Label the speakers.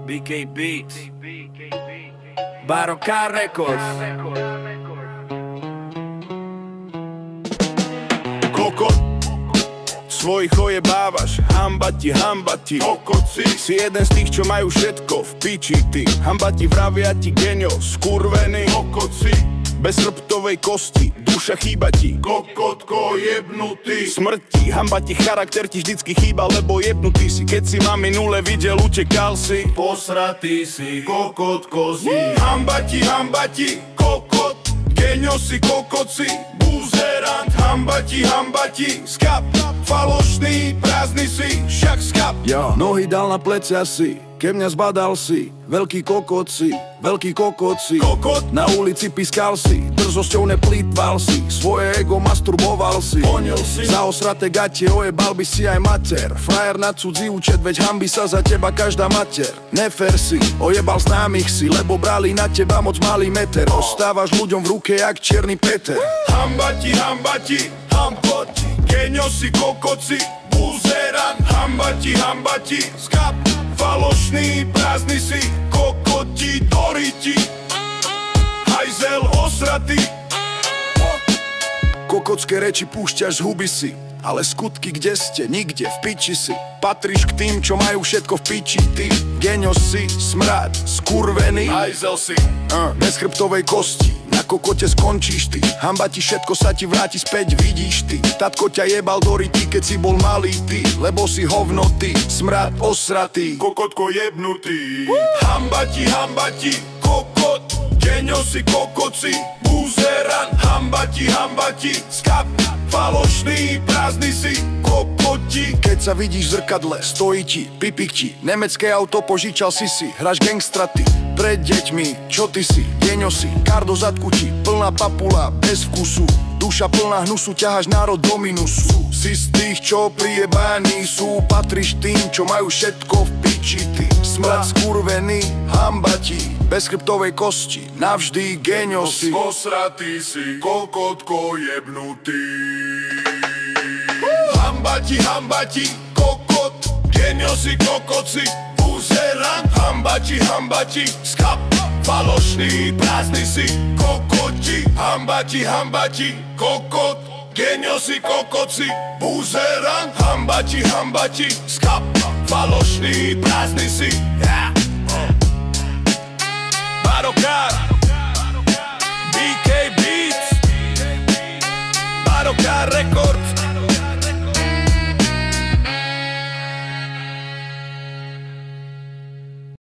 Speaker 1: BK Beats, Barokar Records.
Speaker 2: Kokot, svojich ojebávaš, hamba ti, kokoci. Si jeden z tých, čo majú všetko v piči, ty. Hamba ti, vravia ti genio, skurvený, kokoci. Bez chrbtovej kosti, duša chýba ti, kokotko jebnutý. Smrti, hamba ti, charakter ti vždycky chýba, lebo jebnutý si. Keď si ma minule videl, utekal si, posratý si, kokotko si. Hamba ti, kokot, genio si, kokoci. Buzerant, hamba ti, skap. Falošný, prázdny si, však skap.
Speaker 3: Nohy dal na plecia si, ke mňa zbadal si. Veľký kokot si,
Speaker 2: kokot.
Speaker 3: Na ulici piskal si, drzosťou neplýtval si. Svoje ego masturboval si,
Speaker 2: honil si.
Speaker 3: Za osraté gatie ojebal by si aj mater. Frajer na cudzí účet, veď hanbi sa za teba každá mater. Nefer si, ojebal známych si, lebo brali na teba moc malý meter. Ostávaš ľuďom v ruke jak čierny Peter.
Speaker 2: Hamba ti, genio si, kokoci. Buzerant, hamba ti, skap. Falošný, prázdny si, kokoti, doriti. Hajzel osratý.
Speaker 3: Kokotské reči púšťaš z huby si, ale skutky kde ste? Nikde, v piči si. Patríš k tým, čo majú všetko v piči, ty. Genio si, smrad, skurvený.
Speaker 2: Hajzel si.
Speaker 3: Bez chrbtovej kosti, na kokote skončíš ty. Hamba ti, všetko sa ti vráti späť, vidíš ty. Tatko ťa jebal do ryti, keď si bol malý ty. Lebo si hovno ty, smrad osratý,
Speaker 2: kokotko jebnutý. Hamba ti, kokot, genio si, kokoci. Buzerant, hamba ti, skap. Falošný, prázdny si, kokoti.
Speaker 3: Keď sa vidíš v zrkadle, stojí ti, pipik ti. Nemecké auto požičal si, hráš gangstra ty. Pred deťmi, čo ty si, genio si. Kar do zadku ti, plná papula, bez vkusu. Duša plná hnusu, ťaháš národ do minusu. Si z tých, čo prijebaní sú. Patríš tým, čo majú všetko v piči ty. Smrad skurvený, hamba ti. Bez chrbtovej kosti, navždy genio si.
Speaker 2: Osratý si, kokotko jebnutý. Hamba ti, kokot, genio si, kokoci. Buzerant, hamba ti, skap. Falošný, prázdny si, kokoti. Hamba ti, kokot, genio si, kokoci. Buzerant, hamba ti, skap. Falošný, prázdny si. Barokar, BK Beats, Barokar Records.